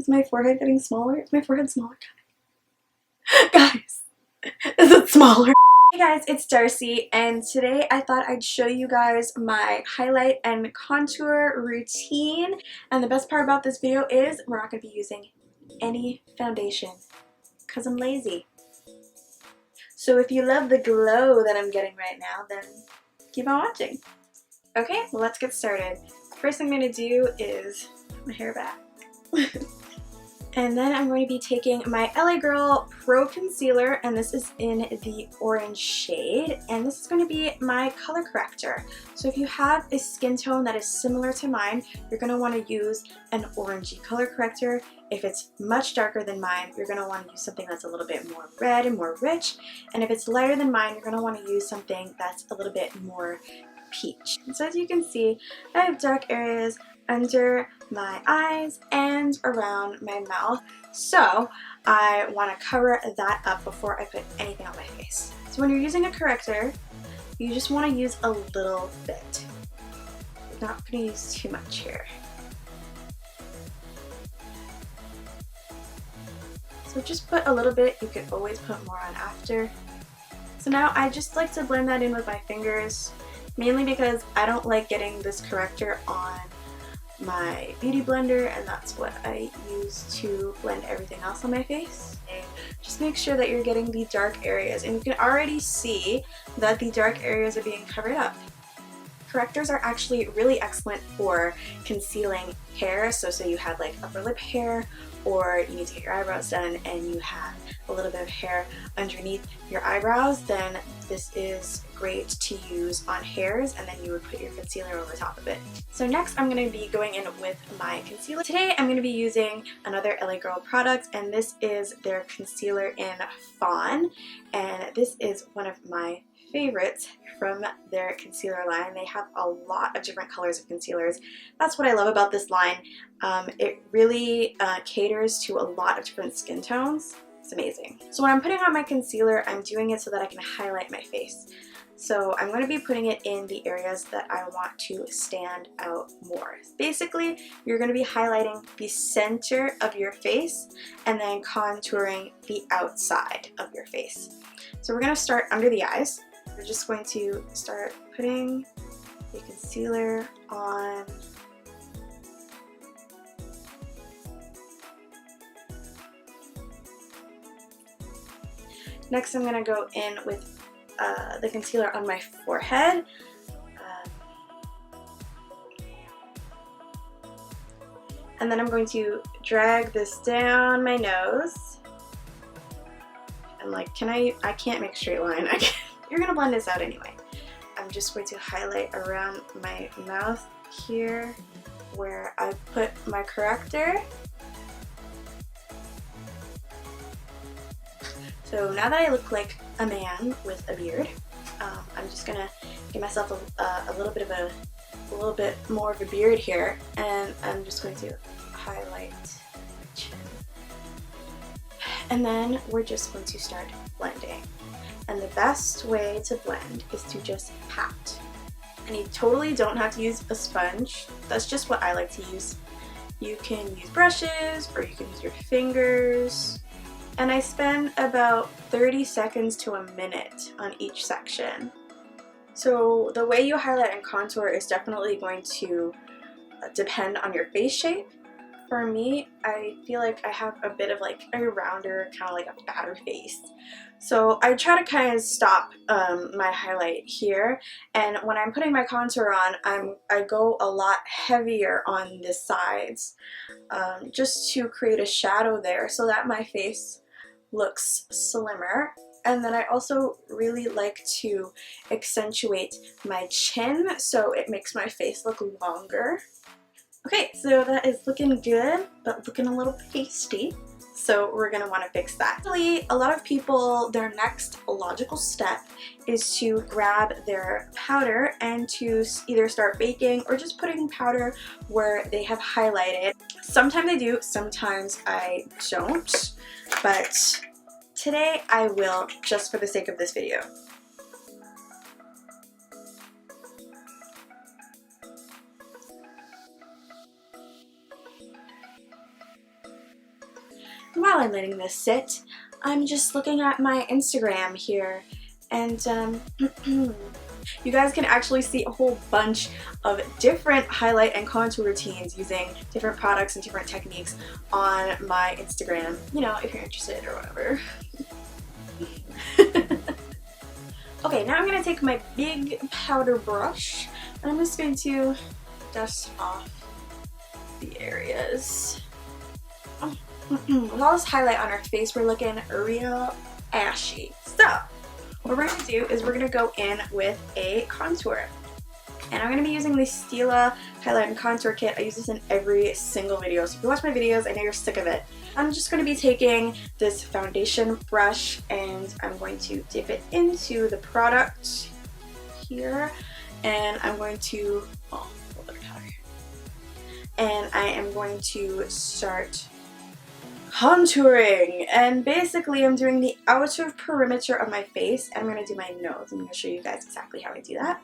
Is my forehead getting smaller? Is my forehead smaller? Guys, is it smaller? Hey guys, it's Darcy, and today I thought I'd show you guys my highlight and contour routine. And the best part about this video is we're not going to be using any foundation because I'm lazy. So if you love the glow that I'm getting right now, then keep on watching. Okay, well, let's get started. First thing I'm going to do is put my hair back. And then I'm going to be taking my LA Girl Pro Concealer, and this is in the orange shade, and this is going to be my color corrector. So if you have a skin tone that is similar to mine, you're going to want to use an orangey color corrector. If it's much darker than mine, you're going to want to use something that's a little bit more red and more rich, and if it's lighter than mine, you're going to want to use something that's a little bit more peach. And so as you can see, I have dark areas under my eyes and around my mouth, so I want to cover that up before I put anything on my face. So when you're using a corrector, you just want to use a little bit. You're not going to use too much here. So just put a little bit. You could always put more on after. So now I just like to blend that in with my fingers, mainly because I don't like getting this corrector on my beauty blender, and that's what I use to blend everything else on my face. And just make sure that you're getting the dark areas, and you can already see that the dark areas are being covered up. Correctors are actually really excellent for concealing hair, so say you had like upper lip hair, or you need to get your eyebrows done and you have a little bit of hair underneath your eyebrows, then this is great to use on hairs, and then you would put your concealer over top of it. So next I'm going to be going in with my concealer. Today I'm going to be using another LA Girl product, and this is their concealer in Fawn, and this is one of my favorites from their concealer line. They have a lot of different colors of concealers. That's what I love about this line. It really caters to a lot of different skin tones. It's amazing. So when I'm putting on my concealer, I'm doing it so that I can highlight my face. So I'm going to be putting it in the areas that I want to stand out more. Basically, you're going to be highlighting the center of your face and then contouring the outside of your face. So we're going to start under the eyes. We're just going to start putting the concealer on Next I'm going to go in with the concealer on my forehead. And then I'm going to drag this down my nose. And like, I can't make a straight line. You're going to blend this out anyway. I'm just going to highlight around my mouth here where I put my corrector. So now that I look like a man with a beard, I'm just gonna give myself a little bit more of a beard here, and I'm just going to highlight my chin. And then we're just going to start blending. And the best way to blend is to just pat. And you totally don't have to use a sponge. That's just what I like to use. You can use brushes, or you can use your fingers. And I spend about 30 seconds to a minute on each section. So the way you highlight and contour is definitely going to depend on your face shape. For me, I feel like I have a bit of like a rounder, kind of like a fatter face. So I try to kind of stop my highlight here, and when I'm putting my contour on, I go a lot heavier on the sides, just to create a shadow there so that my face looks slimmer. And then I also really like to accentuate my chin, so it makes my face look longer. Okay, so that is looking good, but looking a little pasty. So we're going to want to fix that. Actually, a lot of people, their next logical step is to grab their powder and to either start baking or just putting powder where they have highlighted. Sometimes I do, sometimes I don't, but today I will, just for the sake of this video. while I'm letting this sit, I'm just looking at my Instagram here, and you guys can actually see a whole bunch of different highlight and contour routines using different products and different techniques on my Instagram, you know, if you're interested or whatever. Okay, now I'm going to take my big powder brush and I'm just going to dust off the areas. With all this highlight on our face, we're looking real ashy. So, what we're going to do is we're going to go in with a contour. And I'm going to be using the Stila Highlight and Contour Kit. I use this in every single video. So if you watch my videos, I know you're sick of it. I'm just going to be taking this foundation brush and I'm going to dip it into the product here. And I'm going to, oh, a little bit of powder. And I am going to start contouring, and basically I'm doing the outer perimeter of my face, and I'm going to do my nose. I'm going to show you guys exactly how I do that.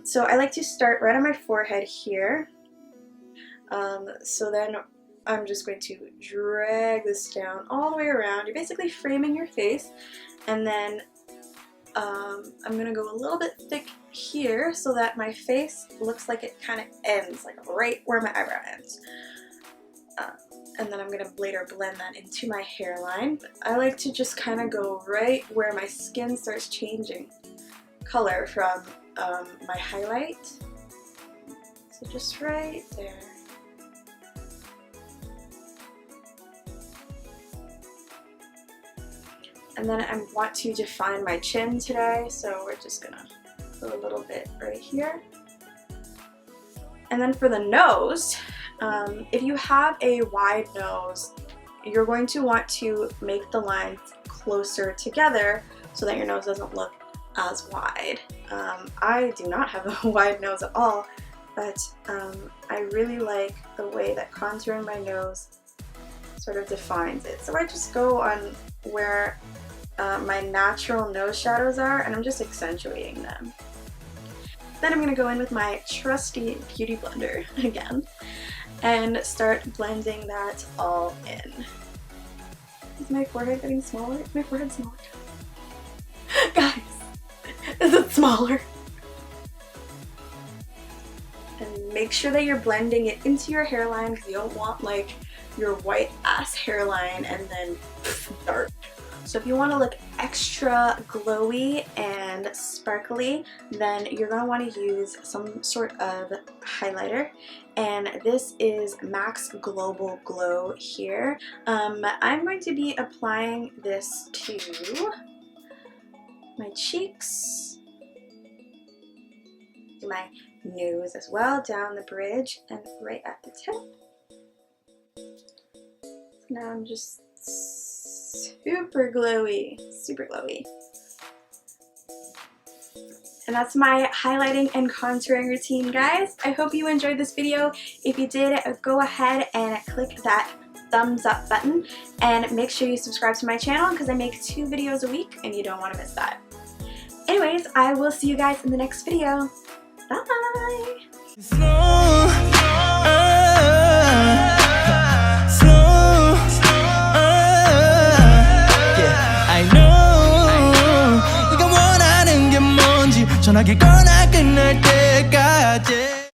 So I like to start right on my forehead here. So then I'm just going to drag this down all the way around. You're basically framing your face, and then I'm going to go a little bit thick here so that my face looks like it kind of ends, like right where my eyebrow ends. And then I'm going to later blend that into my hairline. But I like to just kind of go right where my skin starts changing color from my highlight. So just right there. And then I want to define my chin today, so we're just going to put a little bit right here. And then for the nose, if you have a wide nose, you're going to want to make the lines closer together so that your nose doesn't look as wide. I do not have a wide nose at all, but I really like the way that contouring my nose sort of defines it. So I just go on where my natural nose shadows are, and I'm just accentuating them. Then I'm going to go in with my trusty beauty blender again and start blending that all in. Is my forehead getting smaller? Is my forehead smaller? Guys, is it smaller? And make sure that you're blending it into your hairline, because you don't want like your white ass hairline and then dark. So if you want to look extra glowy and sparkly, then you're going to want to use some sort of highlighter. And this is MAC's Global Glow here. I'm going to be applying this to my cheeks, to my nose as well, down the bridge and right at the tip. So now I'm just super glowy, super glowy. And that's my highlighting and contouring routine, guys. I hope you enjoyed this video. If you did, go ahead and click that thumbs up button and make sure you subscribe to my channel, because I make 2 videos a week and you don't want to miss that. Anyways, I will see you guys in the next video. Bye! 전화기 꺼나 끝날 때까지